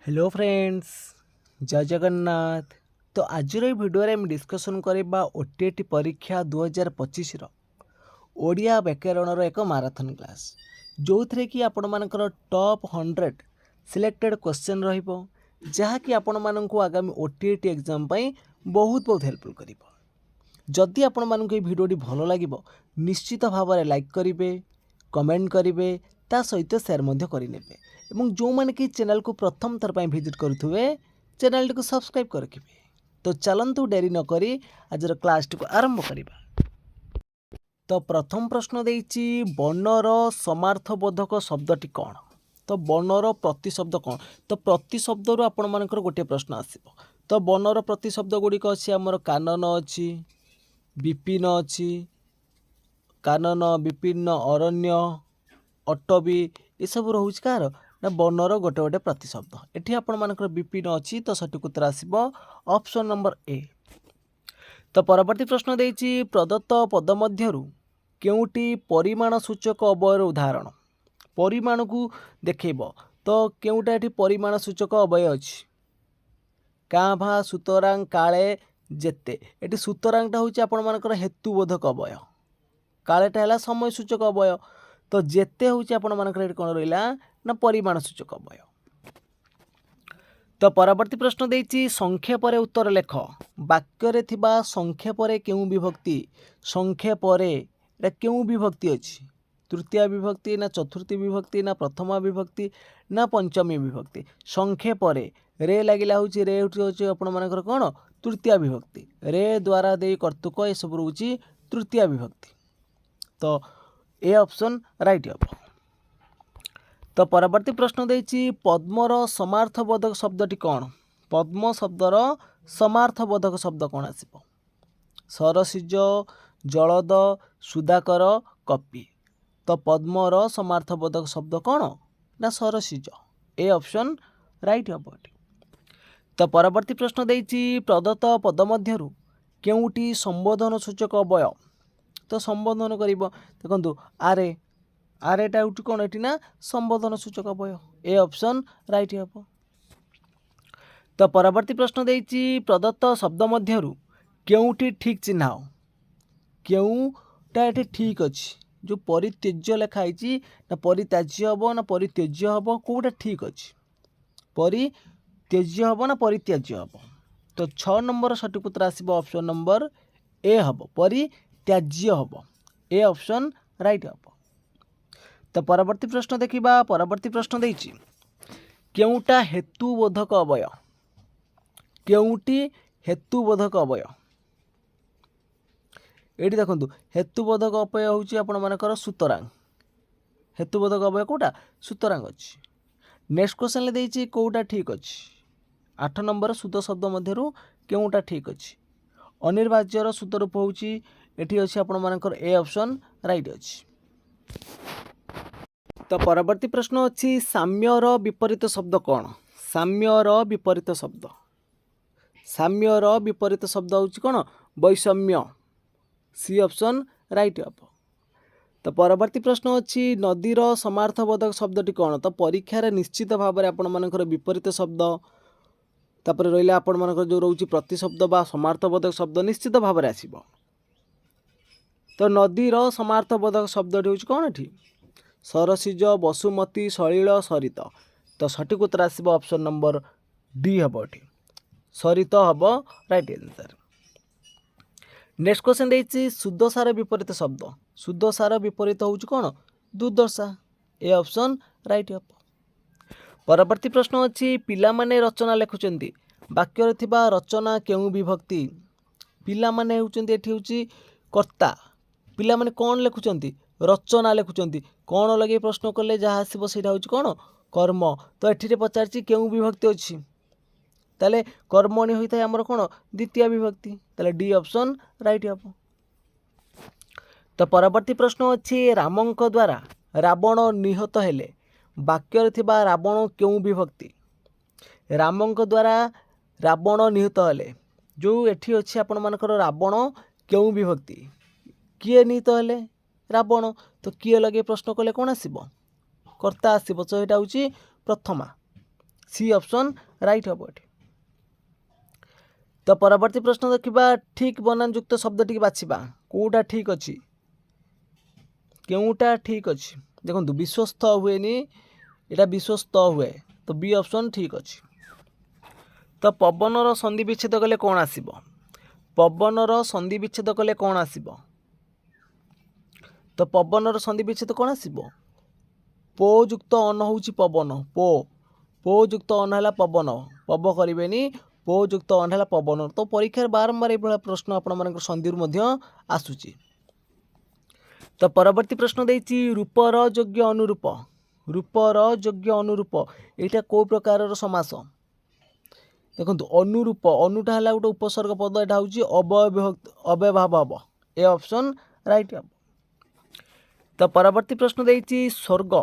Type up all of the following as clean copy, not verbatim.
Hello friends, जय जगन्नाथ। तो आज भिडियो में डिस्कसन करवा ओटीटी परीक्षा 2025 ओडिया व्याकरण एक माराथन क्लास जो थे कि आपण मानकर टॉप 100 सिलेक्टेड क्वेश्चन रहिबो जहाँकि आपण मानक आगामी ओटीटी एग्जाम बहुत बहुत हेल्पफुल कर। जदि आपण मानक ये भिडियोटी भल लगे निश्चित भाव में लाइक करेंगे, कमेंट करेंगे, ता सहित सेयार करेंगे और जो मैंने कि चैनल को प्रथम थर पर विजिट करुवे चैनल को सब्सक्राइब कर रखिए। तो चलतु डेरी नक आज क्लास टी को आरंभ करवा। तो प्रथम प्रश्न देछि वर्णर समार्थबोधक शब्दटी कौन। तो वर्णर प्रतिशब्द कौन। तो प्रतिशब्द रु आपण मानकर गोटे प्रश्न आसिबो। तो वर्णर प्रतिशब्द गुड़िक अच्छी आमर कानन अच्छी, विपिन अच्छी, कानन, विपिन, अरण्य, अटवी ये सब रोच कार ना वर्णर गोटे गोटे प्रतिशब्द। एठी आपण मानकर विपिन अच्छी तो सठिक उत्तर आसिबो ऑप्शन नंबर ए। तो परवर्ती प्रश्न देछि प्रदत्त पद मध्यरु केउटी परिमाण सूचक अवयर उदाहरण। परिमाण को देखैबो तो केउटा एठी परिमाण सूचक अवय अछि। काँ भा, सुतरां, काले, जेते। एटी सुतरांटा होची आपण मानकर हेतुबोधक अवय, कालेटा हैला समय सूचक अवय, तो जेते होची आपण मानकर एटी कोन रहिला ना परिमाण सूचक अवय। तो परवर्ती प्रश्न देछि संख्या परे उत्तर लेख। वाक्य रे थिबा संख्या परे केउ विभक्ति, संख्या परे एटा केउ विभक्ति अछि। तृतीय विभक्ति ना चतुर्थी विभक्ति ना प्रथमा विभक्ति ना पंचमी विभक्ति। संख्या परे रे लागिला होची, रे होची आपण मानकर कोन तृतीय विभक्ति। रे द्वारा दे कर्तुक ए सब होची तृतीय विभक्ति। तो ए ऑप्शन राइट हम। तो परवर्ती प्रश्न देछि पद्मर समार्थबोधक शब्दटी कौन। पद्म शब्दर समार्थबोधक शब्द कौन आसिबो। सरसिज, जलद, सुधाकर, कपि। तो पद्मर समार्थबोधक शब्द कौन ना सरसिज। ए ऑप्शन राइट हम। तो परवर्ती प्रश्न देछि प्रदत्त पद मध्यरु केउटी संबोधन सूचक अवय। तो संबोधन करिबो देखंतु आरे, आरेटा उठी कौन एटी ना संबोधन सूचक अवय। ए ऑप्शन राइट हम। तो परवर्ती प्रश्न देछि प्रदत्त शब्द मध्यरु केउटी ठीक चिन्हाओ। केउटा एटी ठीक अछि। जो परित्यज्य लेखा आइछि ना परित्याज्य हबो ना परित्यज्य हबो, कोउटा ठीक अछि। परित्यज्य हबो ना परित्याज्य हबो। तो 6 नंबर सठिक उत्तर आसिबो ऑप्शन नंबर ए हबो, परित्याज्य हबो। ए ऑप्शन राइट हबो। तो परवर्ती प्रश्न देखिबा। परवर्ती प्रश्न देछि केउटा हेतुबोधक अवय। केउटी हेतुबोधक अवय। एठी देखंतु हेतुबोधक अवय होची आपण मानकर सुतरां। हेतुबोधक अवय कोटा सुतरां अछि। नेक्स्ट क्वेश्चन ले देछि कोउटा ठीक अछि। 8 नंबर सुत शब्द मध्यरु केउटा ठीक अछि। अनिर्वाच्यर सुत रूप होची एठी अछि आपण मानकर ए ऑप्शन राइट अछि। तो परवर्ती प्रश्न अच्छी साम्यर विपरीत शब्द कौन। साम्यर विपरीत शब्द, साम्यर विपरीत शब्द होची कौन वैषम्य। सी ऑप्शन राइट हम। तो परवर्ती प्रश्न अच्छी नदीर समार्थबोधक शब्दटी कौन। तो परीक्षा रे निश्चित भाव में आपण मानकर विपरीत शब्द तापर रहिला आपण मानकर जो रोची प्रतिशब्द बा समार्थबोधक शब्द निश्चित भाव में आसीबो। तो नदीर समार्थबोधक शब्दटी होची कौन एठी सरसिज, बसुमती, सलिल, सरित। तो सठिक उत्तर आसिबो ऑप्शन नंबर डी हबो। एठी सरित हबो राइट आंसर। नेक्स्ट क्वेश्चन देछि शुद्धसार विपरीत शब्द। शुद्धसार विपरीत होउछि कोन दुर्दशा। ए ऑप्शन राइट हबो। परवर्ती प्रश्न अछि पिला माने रचना लेखुचंती। वाक्य रे थिबा रचना केउ विभक्ति। पिला माने होउचंती एठी होउछि कर्ता। पिला माने कोन लेखुचंती रचना लेखुचंती। कौन लगे प्रश्न कले जहाँ आसो से कौन कर्म। तो ये पचार केउ विभक्ति अच्छी ताले कर्मणि होता है आमर कौन द्वितीय विभक्ति। ताले डी ऑप्शन राइट हम। तो परवर्ती प्रश्न अच्छी रामंक द्वारा रावण निहत हेले। वाक्य थिबा रावण केउ विभक्ति। रामंक द्वारा रावण निहत हेले जो एठी अच्छी आपण मानकर रावण केउ विभक्ति। किए निहत हेले रावण। तो किए लगे प्रश्न कले कौन आसिबो कर्ता आसिबो। तो यहाँ हूँ प्रथमा। सी ऑप्शन राइट हम ये। तो परवर्ती प्रश्न देखा ठीक बनान युक्त शब्द टी बाछा कौटा ठीक अच्छी केउटा ठीक अच्छी देखो विश्वस्त हुए यहाँ विश्वस्त हुए तो बी ऑप्शन ठीक अच्छी। तो पवनर संधि विच्छेद कले कौन आसिब पवनर संधि विच्छेद कले कौन आसिब तो पवनर संधि विच्छेद कौन आसिब पो युक्त अन हूँ पवन पो पो युक्त अन है पवन पव करेनि पो युक्त अन है पवन। तो परीक्षा बारंबार ये प्रश्न आपण संधि आसूची। तो परवर्ती प्रश्न देती रूपर योग्य अनुरूप रूपर योग्य अनुरूप यहाँ कौ प्रकार समास देखो अनुरूप अनुटा है गोटे उपसर्ग पद यहाँ हूँ अव्यभाव हम ए ऑप्शन राइट हम। तो परवर्ती प्रश्न देती स्वर्ग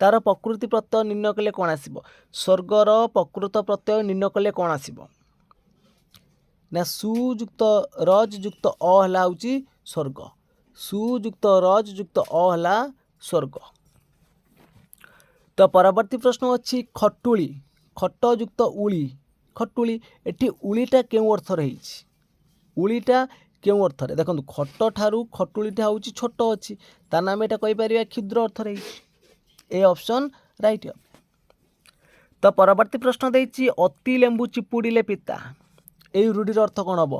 तार प्रकृति प्रत्यय निर्णय कले कौन आसिब स्वर्गर प्रकृत प्रत्यय निर्णय कले कौन आसिब ना सुयुक्त रज युक्त अ है हूँ स्वर्ग सुयुक्त रज युक्त अ है स्वर्ग। तो परवर्ती प्रश्न अच्छी खटुली खट युक्त उली खटुली एटी उलीटा क्यों अर्थ रही उलीटा क्यों अर्थ रे देखो खट ठारू खटुलीटा हूँ छोट अच्छी ता नाम यहाँ कहीपर क्षुद्र अर्थ रही ए ऑप्शन राइट हम। तो परवर्ती प्रश्न देती अति लेंबू चिपुड़िले पिता ये रूढ़िर अर्थ कौन हम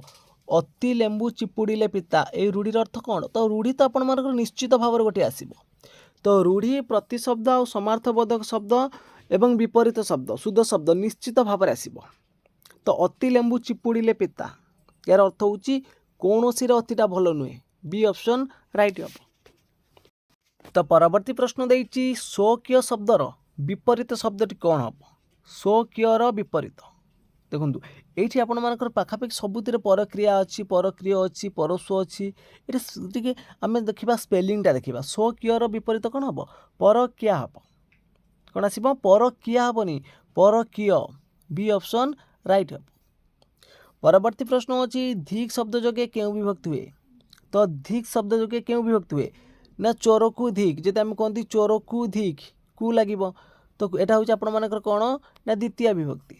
अति लेंबू चिपुड़िले पिता ये रूढ़िर अर्थ कौन तो रूढ़ी तो आपण मानक निश्चित भाव गोटे आसब। तो रूढ़ी प्रतिशब्द और समार्थबोधक शब्द एवं विपरीत शब्द शुद्ध शब्द निश्चित भाव आसब। तो अति लेंबू चिपुड़िले पिता यार अर्थ हूँ कौन सी अतिटा भल नुहे बी ऑप्शन राइट हम। तो परवर्ती प्रश्न देती स्वकीय शब्दर विपरीत शब्दटी कौन हम स्वकीयर विपरीत देखो ये आपण मानकर पाखापाखि सबुतिर परक्रिया अच्छी परक्रिय अच्छी परस्व अच्छी ये आम देखा स्पेलिंगटा देखा स्वकीयर विपरीत कौन हम परकिया हम कौन आसब परकिया हेनी परकीय बी ऑप्शन राइट हम। परवर्ती प्रश्न अच्छी धिक शब्द जोगे क्यों विभक्ति हुए तो धिक शब्द जोगे क्यों विभक्ति हुए ना चोर को धिक जब आम कहती चोर को धिक कु लगे तो यहाँ हूँ आपण मानकर कौन ना द्वितीय विभक्ति।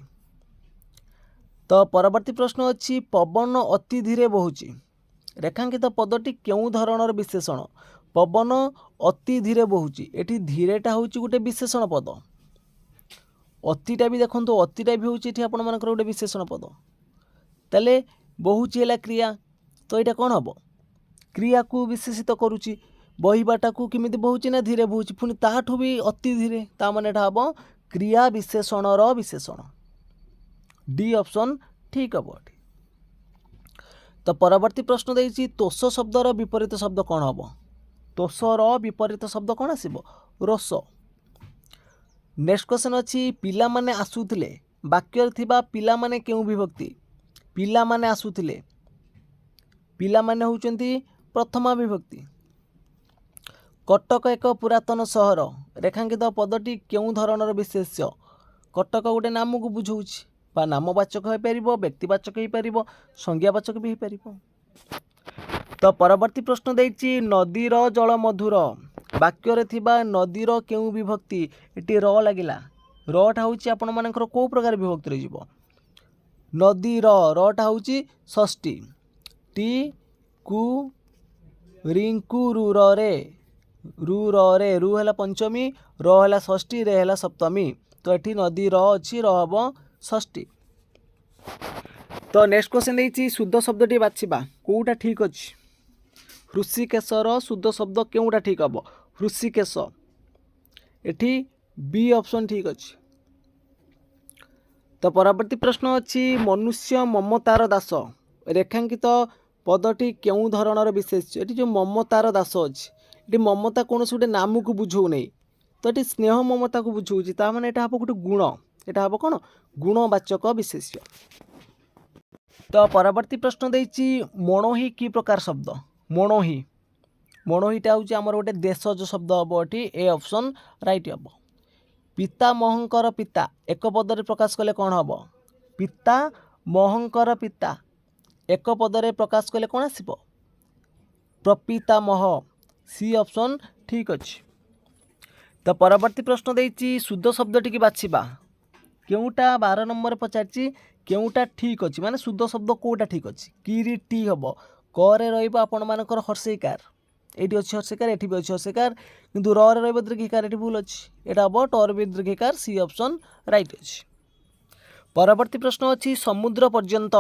तो परवर्ती प्रश्न अच्छी पवन अति धीरे बहुची रेखांकित पदटी क्यों धरणर विशेषण पवन अति धीरे बहुची एटी धीरेटा हूँ गोटे विशेषण पद अतिटा भी देखो अतिटा भी हूँ आपण मानकर गोटे विशेषण पद ताले बहुची है क्रिया तो यहाँ कौन हम क्रिया को विशेषित करुच्ची बहिबाटा को किमिति बहुची ना धीरे बहुची पुणी ताठू भी अति धीरे ता माने एटा हम क्रिया विशेषणर विशेषण डी ऑप्शन ठीक हम। तो परवर्ती प्रश्न देती तोष शब्दर विपरीत शब्द कौन हम तोषर विपरीत शब्द कौन आसब रोष। नेक्स्ट क्वेश्चन अच्छी पिला माने आसुथिले वाक्य थिबा पिला माने क्यों विभक्ति पिला माने आसुथिले पिला माने होउचंती प्रथमा विभक्ति। कटक एक पुरातन सहर रेखांकित पदटी क्यों धरणर विशेष्य कटक गोटे नाम को बुझाऊँच बा नामवाचक हो पार व्यक्तिवाचक हो पार संज्ञावाचक भी हो पार। तो परवर्ती प्रश्न देती नदीर जल मधुर वाक्य थिबा नदीर क्यों विभक्ति ये र लगिला रटा हूँ आपण मानकर कौ प्रकार विभक्ति रही नदीर रटा हूँ षष्ठी टी कु रिंकु रु रे रु है पंचमी र है षष्ठी रे है सप्तमी तो ये नदी र अच्छी हम षष्ठी। तो नेक्स्ट क्वेश्चन देती शुद्ध शब्दटी बाछा कौटा ठीक अच्छी हृषिकेशर शुद्ध शब्द क्योंटा ठीक हम हृषिकेश एठी बी ऑप्शन ठीक अच्छी। तो परवर्ती प्रश्न अच्छी मनुष्य ममतार दास रेखांकित पदटी क्यों धरणर विशेष ये जो ममतार दास अच्छी ये ममता कौन गोटे नाम को बुझाऊ नहीं तो ये स्नेह ममता को बुझाऊँगी ताने यहाँ हम गोटे गुण यहाँ हम कौन गुणवाचक विशेष्य। तो परवर्ती प्रश्न देती मणोही कि प्रकार शब्द मणोही मणोहीटा हूँ आमर गोटे देशज शब्द हम ये ए ऑप्शन राइट हम। पितामहंकर पिता एक पदरे प्रकाश कले कौन हम पितामहंकर पिता एक पदरे प्रकाश कले कौन आसब प्रपितामह सी ऑप्शन ठीक अच्छे। तो परवर्ती प्रश्न देती शुद्ध शब्दटी बाछा केउटा 12 नंबर पचारछि केउटा ठीक अछि माने शुद्ध शब्द कोटा ठीक अछि किरी टी हबो करे रहइबो आपण मानकर हर्षिकार एठी अछि हर्षिकार एठी भी अछि हर्षिकार किंतु र रे रहइबो दीर्घिकार एठी भूल अछि एटा हबो टर भी दीर्घिकार सी ऑप्शन राइट अछि। परवर्ती प्रश्न अछि समुद्र पर्यंत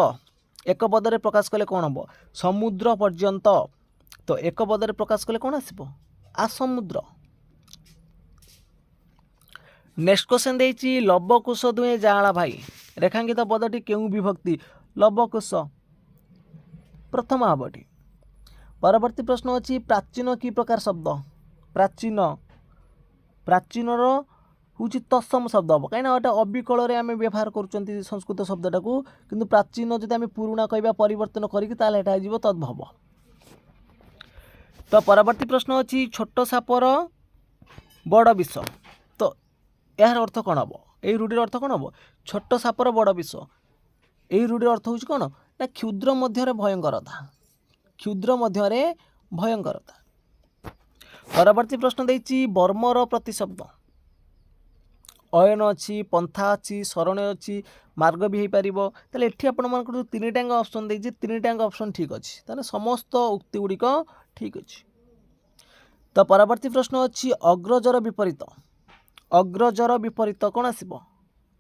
एक पदरे प्रकाश कले कोन हबो समुद्र पर्यंत तो एक पदरे प्रकाश कले कोन आसीबो आसमुद्र। नेक्स्ट क्वेश्चन देछि लवकुश दुए जाआला भाई रेखांकित पदटी केउ विभक्ति लवकुश प्रथम हबटी। परवर्ती प्रश्न अछि प्राचीन की प्रकार शब्द प्राचीन प्राचीनर हूँ तत्सम शब्द हम कहीं गोटे अविकल आम व्यवहार कर संस्कृत शब्दटा को किंतु प्राचीन जब आम पुराणा कहवा परिवर्तन करके तद्भव। तो परवर्ती प्रश्न अच्छी छोट सापर बड़ विष तो यार अर्थ कौन हम यही रूढ़िर अर्थ कौन हम छोट सापर बड़ विष यही रूढ़िर अर्थ हूँ कौन ना क्षुद्र मध्य भयंकरता क्षुद्र मध्य भयंकरता। परवर्ती प्रश्न देछि वर्मर प्रतिशब्द अयन अच्छी पंथा अच्छी शरण अच्छी मार्ग भी हो पार तेल एटी आप तीन टांग ऑप्शन देछि तीन टांग ऑप्शन ठीक अच्छी ताने समस्त उक्ति गुड़िक ठीक अच्छी। तो परवर्ती प्रश्न अच्छी अग्रजर विपरीत कौन आसब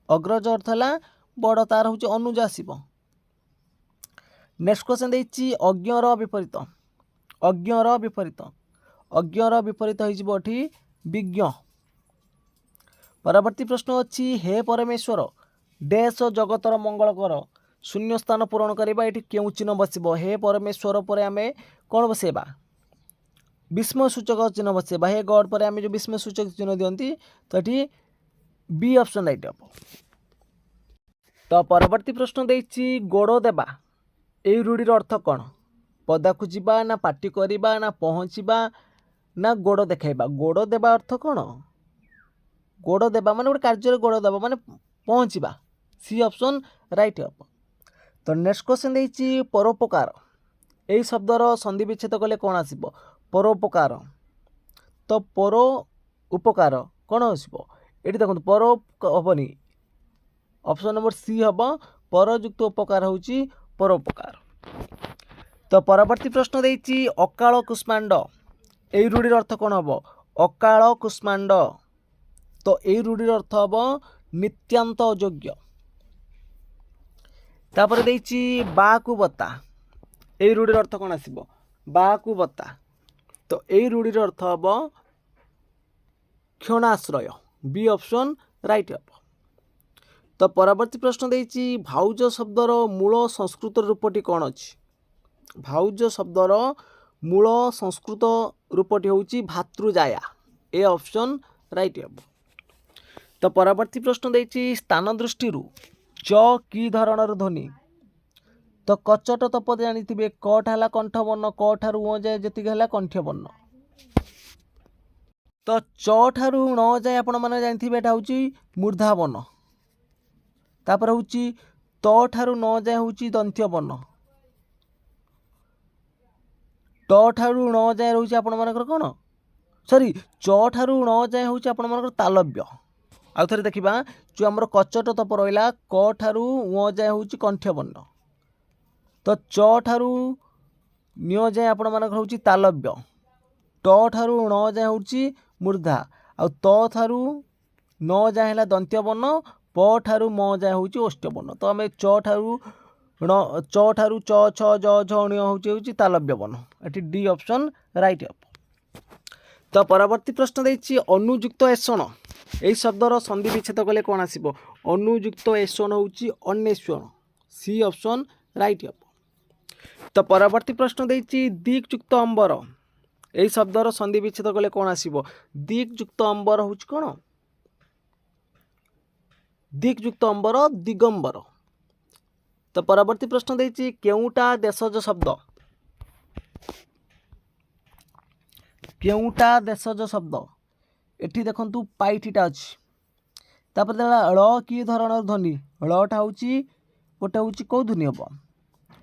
अग्रज अर्थ है बड़ तार हूँ अनुज आसब। नेक्स्ट क्वेश्चन देछि अज्ञर विपरीत अज्ञर विपरीत होठी विज्ञ। परवर्ती प्रश्न अच्छी हे परमेश्वर देश जगतर मंगल कर शून्य स्थान पूरण करवा ये क्यों चिन्ह बसब हे परमेश्वर पर आम कौन बसेबा विस्मय सूचक चिन्ह बसेबा हे गॉड पर आम जो विस्मय सूचक चिन्ह दिखती तो ये बी ऑप्शन राइट हम। तो परवर्ती प्रश्न देछि गोड़ देबा यही रूढ़िर अर्थ कौन पदा को जीवा ना पार्टी करवा ना पहुँचवा ना गोड़ देखा गोड़ देवा अर्थ कौन गोड़ देवा माने गोटे कार्य गोड़ देवा माने पहुँचवा सी ऑप्शन राइट हम। तो नेक्स्ट क्वेश्चन देछि परोपकार यही शब्दर संधि विच्छेद कले कौन आसब परोपकार तो परो उपकार कौन आसब ये देखो पर हेनी ऑप्शन नंबर सी हम परयुक्त उपकार हूँ परोपकार। तो परवर्ती प्रश्न देछि अकाल कुष्मांड यही रूढ़िर अर्थ कौन हम अकाल कुष्मांड तो यही रूढ़िर अर्थ हम नित्यांत अयोग्य। तापर देछि बाकु बता यही रूढ़िर अर्थ कौन आसब बाकु बता तो यही रूढ़िर अर्थ हम क्षणाश्रय बी ऑप्शन राइट हम। तो परवर्ती प्रश्न देछि भाउज शब्दर मूल संस्कृत रूपटी कौन अच्छी भाउज शब्दर मूल संस्कृत रूपटी हूँ भातृजाया ए ऑप्शन राइट हम। तो परवर्ती प्रश्न देछि स्थान दृष्टि च की धरणर ध्वनि तो कचट तपद जानी कटा है कंठ वर्ण क ठारू उ जाए जी है कंठ वर्ण तो च ठारू न जाए आपण मैंने जानते यहाँ हूँ मूर्धा वर्ण तापर हूँ त ठारू न जाए हूँ दंत्य वर्ण ट ठारू न जाए रोचे आपण मानकर कौन सॉरी च ठारू न जाए हूँ आपण मानकर तालव्य आउ थे देखा जो आम कचट तप रहा क ठारू उ जाए हूँ कंठ वर्ण तो च ठारू न्य जाए आपण मानकर हूँ तालव्य ट ठारू न जाए हूँ मूर्धा आउ त ठारू न जाए है दंत्य वर्ण प ठारू म जाए हूँ ओष्ठ वर्ण तो आम च ठारू च ठारू च छ ज झ ण्य हूँ तालव्य वर्ण ये डी ऑप्शन राइट हम। तो परवर्ती प्रश्न देछि अनुयुक्त एषण यही शब्दर संधि विच्छेद कले कौन आसब अनुयुक्त एषण हूँ अन्वेषण सी ऑप्शन राइट हम। तो परवर्ती प्रश्न देछि दिक्युक्त अंबर यही शब्दर संधि विच्छेद कले कौन आसब दिक्युक्त अंबर हूँ कौन दिक्युक्त अंबर दिगंबर। तो परवर्ती प्रश्न देछि केउटा देशज शब्द केउटा देशज शब्द एठी देखंतु पाइठीटा अच्छी तापर देखा ळ कि धरणर ध्वनि ळटा हूँ गोटे हूँ कौ ध्वनि हम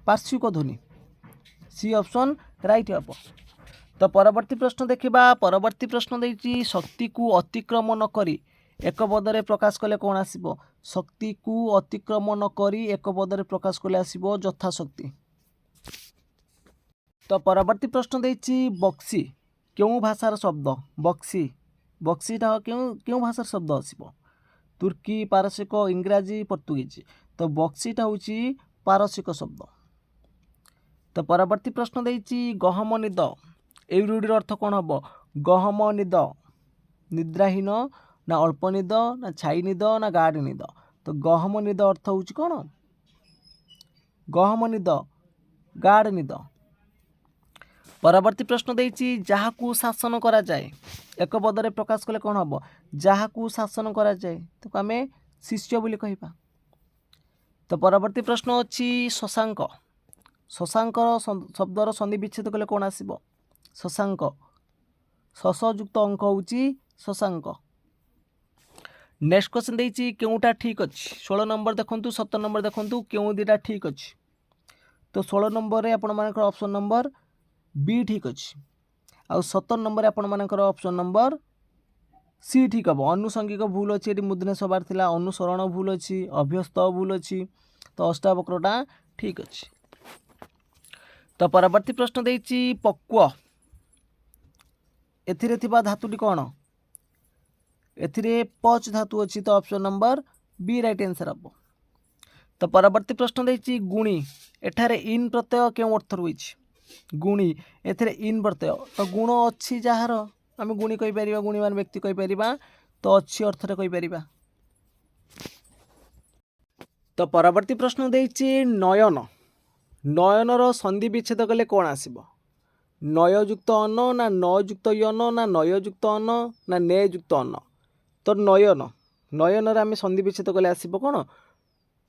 पार्श्विक ध्वनि सी ऑप्शन राइट हम। तो परवर्ती प्रश्न देखा परवर्ती प्रश्न देछि शक्ति को अतिक्रम न करी एक पदरे प्रकाश कले कौन आसीबो शक्ति को अतिक्रमण करी एक पदरे प्रकाश कले आसीबो यथाशक्ति। तो परवर्ती प्रश्न देछि बक्सी क्यों भाषार शब्द बक्सी बक्सीटा क्यों भाषार शब्द आसीबो तुर्की पारसिक इंग्राजी पर्तुगीज तो बक्सीटा होची पारसिक शब्द। तो परवर्ती प्रश्न देछि गहम निद ए रूढ़िर अर्थ कौन हम गहम निद निद्राहीन ना अल्प निद ना छाई निद ना गाढ़ निद तो गहम निद अर्थ होची कौन गहम निद गाढ़ निद। परवर्ती प्रश्न देछि जहाकू शासन करा जाए एक पदरे प्रकाश कले कौन हम जहाकू शासन करा जाए तो आम शिष्य बोली कहिबा। तो परवर्ती प्रश्न अच्छी शशांक शशांकर शब्दर संधि विच्छेद कले कौन आसीबो शशांक शश युक्त अंक होची शशांक। नेक्स्ट क्वेश्चन देछि केउटा ठीक अछि 16 नंबर देखंतु 17 नंबर देखंतु केउ दिटा ठीक अछि तो 16 नंबर रे आपण मानकर ऑप्शन नंबर बी ठीक अछि आ 17 नंबर रे आपण मानकर ऑप्शन नंबर सी ठीक हम अनुसंगिक भूल अच्छी ये मुद्रण सबार थिला अनुसरण भूल अच्छी अभ्यस्त भूल अच्छी तो अष्टावक्रटा ठीक अच्छी। तो परवर्ती प्रश्न देछि पक्व एथिरे थिबा धातुटी कौन एथिरे पच धातु अच्छी तो option number B right answer हम। तो परवर्ती प्रश्न देछि गुणी एठारे इन प्रत्यय केउ अर्थ रही गुणी एथिरे इन प्रत्यय तो गुण अच्छी जार आम गुणी कही परिबा गुणीमान व्यक्ति कही परिबा तो अच्छी अर्थ रे कही परिबा। तो परवर्ती प्रश्न देछि नयन नयनर संधि विच्छेद कले कौन आसीबो नययुक्त अन ना नयुक्त यन ना नययुक्त अन ना नेयुक्त अन तो नयन नयनर आम संधि विच्छेद कले आसीबो कौन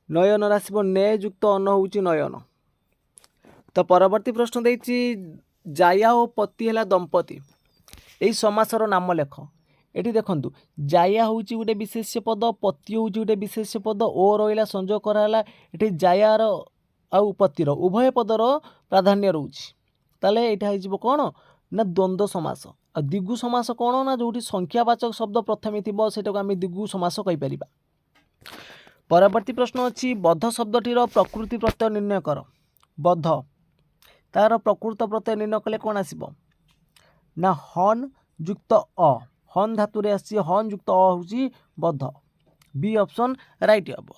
नयनर आसीबो नेयुक्त अन होउची नयन। तो परवर्ती प्रश्न देछि जाया और पति है दंपति यही समासर नाम लेख एटी देखंतु जाया होउची गोटे विशेष्य पद पति होउची गोटे विशेष्य पद ओ रहिला संयोग कराला एटी जायार आउ पतिर उभय पदर प्राधान्य रोची ताले एटा हिजबो कोन ना द्वंद्व समास आ दिगु समास कोन ना जोटी संख्यावाचक शब्द प्रथमे थिबो सेटा को आमे दिगु समास कहि परिबा। परवर्ती प्रश्न अछि बद्ध शब्दटीर प्रकृति प्रत्यय निर्णय कर बद्ध तार प्रकृत प्रत्यय निर्णय कले कौन आसीबो ना हन युक्त अ हन धातु रे आसी हन युक्त अ होची बद्ध बी ऑप्शन राइट हम।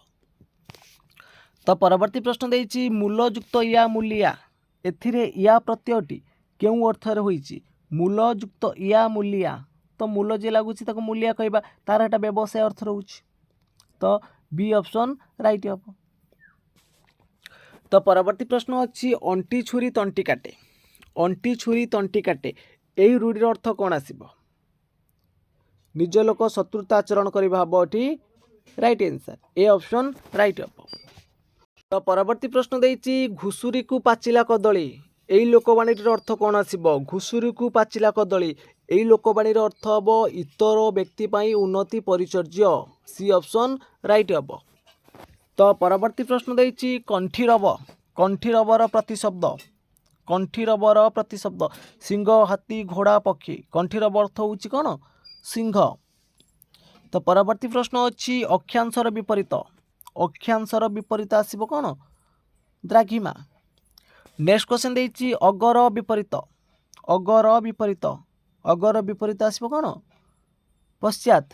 तो परवर्ती प्रश्न देछि मूल युक्त या मूलिया एथिरे या प्रत्ययटी केउ अर्थ रे होईची मूल युक्त या मूलिया तो मूल जे लागुची ताको मूलिया कहबा तार एटा व्यवसाय अर्थ रहउची तो बी ऑप्शन राइट हम। तो परवर्ती प्रश्न अच्छी अंटी छुरी तंटी काटे अंटी छुरी तंटी काटे यही रूढ़िर अर्थ कौन आसीबो निज लोक शत्रुता आचरण करबा हबटी right answer A option right हम। तो परवर्ती प्रश्न देछि घुसुरी को पाचिला कदली यही लोकवाणीर अर्थ कौन आसीबो घुसुरी को पाचिला कदली यही लोकवाणीर अर्थ हबो इतर व्यक्ति पई उन्नति परिचर्य सी ऑप्शन राइट हम। तो परवर्ती प्रश्न देछि कंठीरबर प्रतिशब्द सिंह हाथी घोड़ा पक्षी कंठीरब अर्थ होउची कोन सिंह। तो परवर्ती प्रश्न अच्छी अक्षांशर विपरीत आसीबो कोन द्राघिमा। नेक्स्ट क्वेश्चन देछि अगर विपरीत आसीबो कोन पश्चात।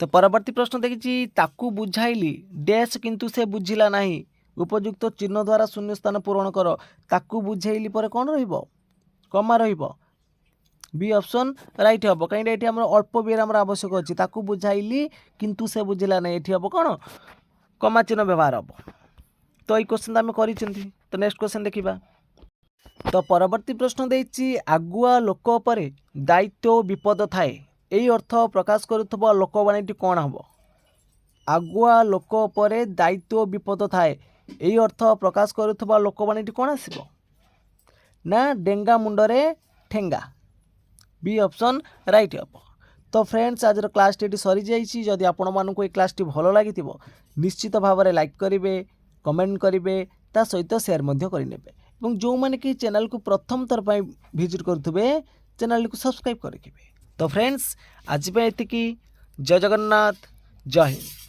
तो परवर्ती प्रश्न देखिए ताकू बुझाइली डैश किंतु से बुझिला नहीं उपयुक्त चिन्ह द्वारा शून्य स्थान पूरण कर ताकू बुझाइली पर कौन रहिबो कमा रहिबो बी ऑप्शन राइट हम कहीं ये अल्प विराम आवश्यक अच्छी ताकू बुझाइली किंतु से बुझिला नहीं ये हम कौन कमा चिन्ह व्यवहार हम। तो ये क्वेश्चन आम कर तो नेक्स्ट क्वेश्चन देखा। तो परवर्ती प्रश्न देछि आगुआ लोक पर दायित्व विपद थाए यही अर्थ प्रकाश करुवा लोकवाणी कौन हम आगुआ लोक पर दायित्व विपद थाए यही अर्थ प्रकाश करुवा लोकवाणी कौन आसीबो ना डेंगा मुंडरे ठेंगा बी ऑप्शन राइट हम। तो फ्रेंड्स आज क्लास टी सरी जाइए जदि आपण मानक ये क्लास टी भल लगी निश्चित भाव में लाइक करेंगे कमेंट करेंगे ता सहित शेयर करेंगे जो मैंने कि चैनल को प्रथम थर विजिट करुवे चैनल को सब्सक्राइब करेंगे। तो फ्रेंड्स आज एतिकी ଜୟ ଜଗନ୍ନାଥ, ଜୟ ହିନ୍ଦ।